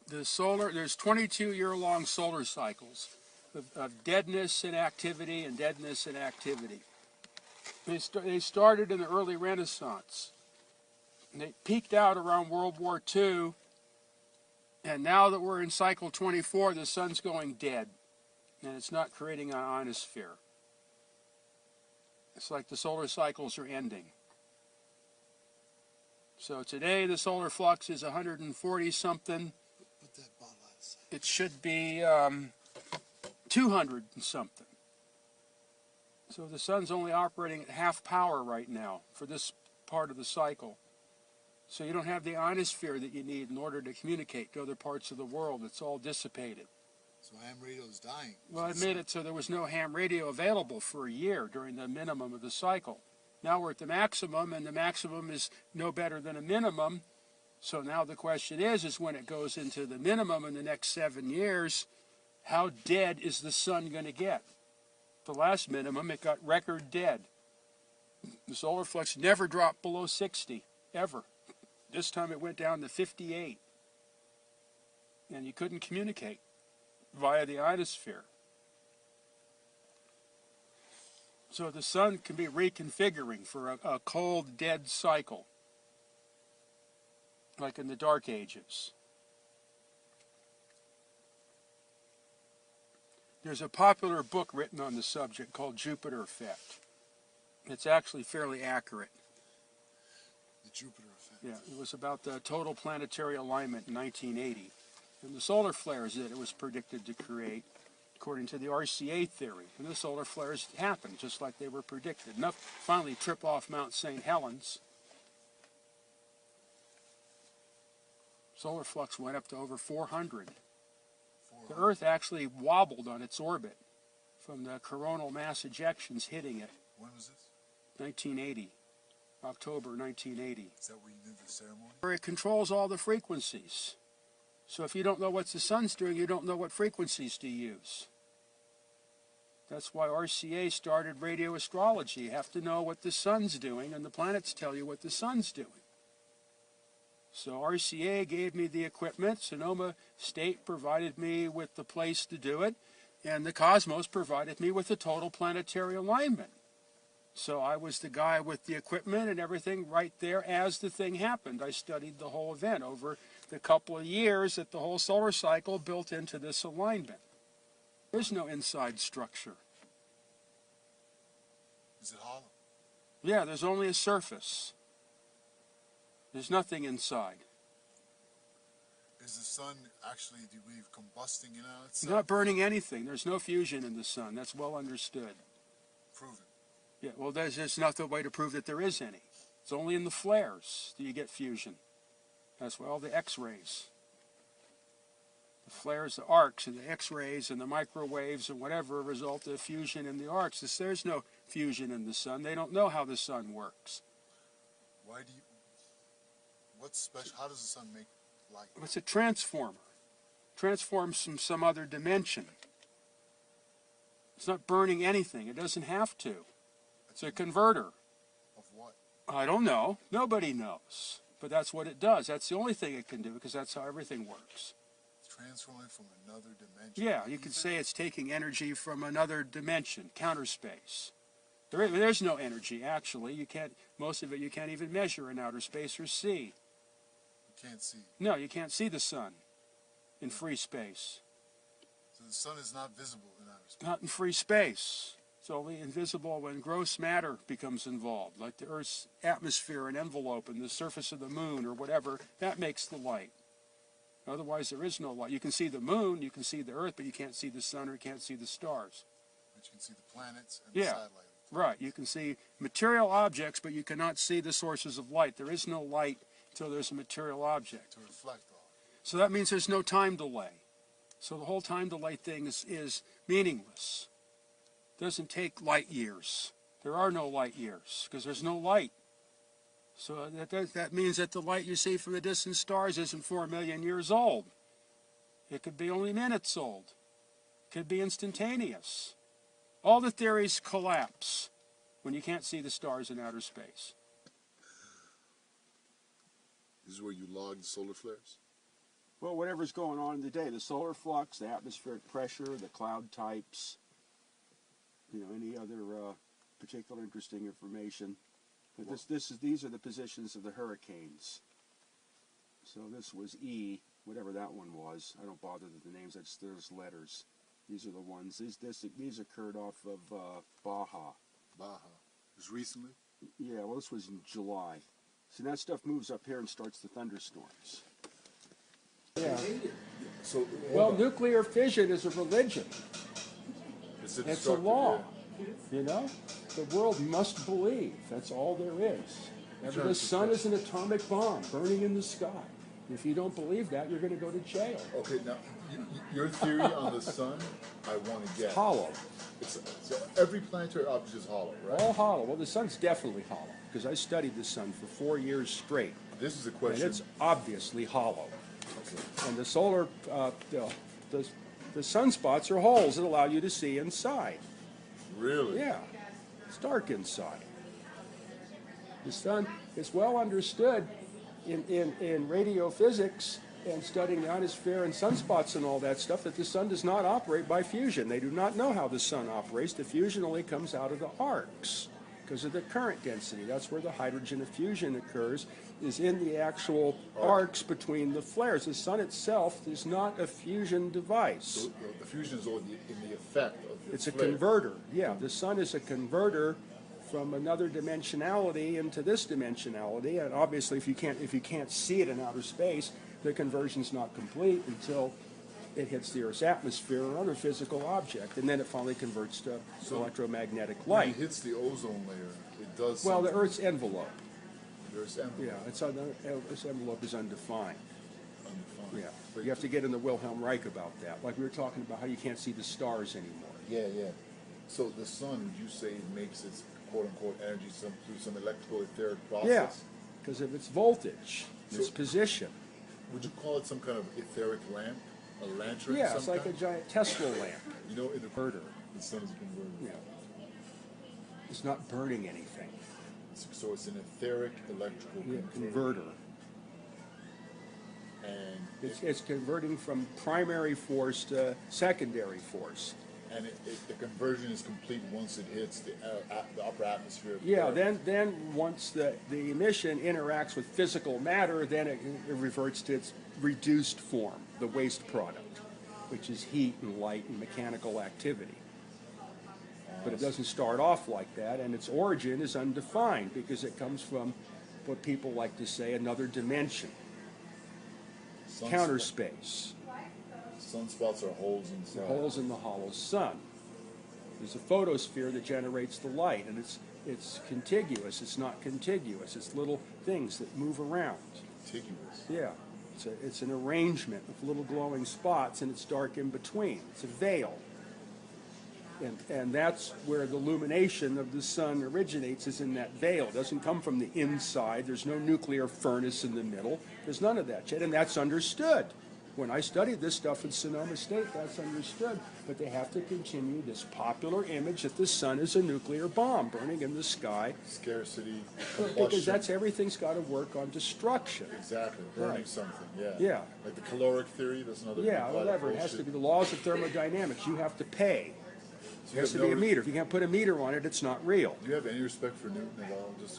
There's 22-year-long solar cycles of deadness and activity and deadness and activity. They started in the early Renaissance. They peaked out around World War II, and now that we're in cycle 24, the sun's going dead, and it's not creating an ionosphere. It's like the solar cycles are ending. So today the solar flux is 140-something. It should be 200 and something. So the sun's only operating at half power right now for this part of the cycle. So you don't have the ionosphere that you need in order to communicate to other parts of the world. It's all dissipated. So ham radio is dying. Well, it made it so there was no ham radio available for a year during the minimum of the cycle. Now we're at the maximum, and the maximum is no better than a minimum. So now the question is when it goes into the minimum in the next 7 years, how dead is the sun going to get? The last minimum, it got record dead. The solar flux never dropped below 60, ever. This time it went down to 58. And you couldn't communicate via the ionosphere. So the sun can be reconfiguring for a cold, dead cycle, like in the Dark Ages. There's a popular book written on the subject called Jupiter Effect. It's actually fairly accurate. The Jupiter Effect. Yeah, it was about the total planetary alignment in 1980. And the solar flares that it was predicted to create, according to the RCA theory. And the solar flares happened just like they were predicted. Enough to finally trip off Mount St. Helens. Solar flux went up to over 400. The Earth actually wobbled on its orbit from the coronal mass ejections hitting it. When was this? 1980. October 1980. Is that where you did the ceremony? Where it controls all the frequencies. So if you don't know what the sun's doing, you don't know what frequencies to use. That's why RCA started radio astrology. You have to know what the sun's doing, and the planets tell you what the sun's doing. So RCA gave me the equipment, Sonoma State provided me with the place to do it, and the Cosmos provided me with the total planetary alignment. So I was the guy with the equipment and everything right there as the thing happened. I studied the whole event over the couple of years that the whole solar cycle built into this alignment. There's no inside structure. Is it hollow? Yeah, there's only a surface. There's nothing inside. Is the sun actually, do we believe, combusting in on It's itself? not burning anything. There's no fusion in the sun. That's well understood. Proven. Yeah, well, there's just not the way to prove that there is any. It's only in the flares that you get fusion. That's why all the X-rays. The flares, the arcs, and the X-rays, and the microwaves, and whatever result of fusion in the arcs. There's no fusion in the sun. They don't know how the sun works. Why do you... What's special? How does the sun make light? It's a transformer. Transforms from some other dimension. It's not burning anything. It doesn't have to. It's a converter. Of what? I don't know. Nobody knows. But that's what it does. That's the only thing it can do because that's how everything works. It's transforming from another dimension. Yeah, you could say it's taking energy from another dimension, counter space. There's no energy, actually. You can't. Most of it you can't even measure in outer space or see. You can't see. No, you can't see the sun in free space. So the sun is not visible in outer space? Not in free space. It's only invisible when gross matter becomes involved, like the Earth's atmosphere and envelope and the surface of the moon or whatever. That makes the light. Otherwise, there is no light. You can see the moon, you can see the Earth, but you can't see the sun or you can't see the stars. But you can see the planets and the satellite. Right. You can see material objects, but you cannot see the sources of light. There is no light until there's a material object. To reflect off. So that means there's no time delay. So the whole time delay thing is meaningless. It doesn't take light years. There are no light years because there's no light. So that means that the light you see from the distant stars isn't 4 million years old. It could be only minutes old. It could be instantaneous. All the theories collapse when you can't see the stars in outer space. This is where you log the solar flares? Well, whatever's going on in the day, the solar flux, the atmospheric pressure, the cloud types, any other particular interesting information. But these are the positions of the hurricanes. So this was E, whatever that one was. I don't bother with the names. There's letters. These are the ones. These occurred off of Baja. Baja. Just recently? Yeah, well, this was in July. So that stuff moves up here and starts the thunderstorms. Yeah. So, Well, nuclear fission is a religion. it's It's a destructive, law. yeah. The world must believe. That's all there is. Sure, The it's sun is an atomic bomb burning in the sky. If you don't believe that, you're going to go to jail. Okay, now, your theory on the sun, I want to get. Hollow. So every planetary object is hollow, right? All hollow. Well, the sun's definitely hollow because I studied the sun for 4 years straight. This is a And question. it's obviously hollow. Okay. And the solar, the sunspots are holes that allow you to see inside. Really? Yeah, it's dark inside. The sun is well understood in radio physics and studying the ionosphere and sunspots and all that stuff that the sun does not operate by fusion. They do not know how the sun operates. The fusion only comes out of the arcs because of the current density. That's where the hydrogen fusion occurs, is in the actual arcs between the flares. The sun itself is not a fusion device. So the fusion is all in the effect of the It's a flare. converter. Yeah, the sun is a converter from another dimensionality into this dimensionality. And obviously, if you can't see it in outer space, the conversion's not complete until it hits the Earth's atmosphere or other physical object, and then it finally converts to electromagnetic When light. it hits the ozone layer, it does. Well, the something. Earth's envelope. There's Yeah, this envelope is undefined. undefined. Yeah, But you have to get in the Wilhelm Reich about that. Like we were talking about how you can't see the stars anymore. Yeah. So the sun, would you say, makes its quote unquote energy through some electrical etheric process? Yeah, because of its voltage, its So- position. Would you call it some kind of etheric lamp? A lantern? Yeah, of it's some like a kind? giant Tesla lamp. You know, in the Converter. the sun is a converter. Yeah. It's not burning anything. So it's an etheric electrical Yeah, converter. converter. And It's converting from primary force to secondary force. the conversion is complete once it hits the upper atmosphere. of the Yeah, Earth. then once the emission interacts with physical matter, then it reverts to its reduced form, the waste product, which is heat and light and mechanical activity. But it doesn't start off like that, and its origin is undefined because it comes from what people like to say another dimension, counter space. Sunspots are holes inside. Holes in the hollow sun. There's a photosphere that generates the light, and it's contiguous. It's not contiguous. It's little things that move around. Contiguous. Yeah, it's an arrangement of little glowing spots, and it's dark in between. It's a veil, and that's where the illumination of the sun originates. Is in that veil. It doesn't come from the inside. There's no nuclear furnace in the middle. There's none of that shit, and that's understood. When I studied this stuff in Sonoma State, that's understood. But they have to continue this popular image that the sun is a nuclear bomb burning in the sky. Scarcity. Because combustion. that's everything's got to work on destruction. Exactly. Burning Right. something. Yeah. Yeah. Like the caloric theory. That's another. Yeah, lot of whatever. It has to bullshit. be the laws of thermodynamics. You have to pay. So It has to be a meter. If you can't put a meter on it, it's not real. Do you have any respect for Newton at all? Just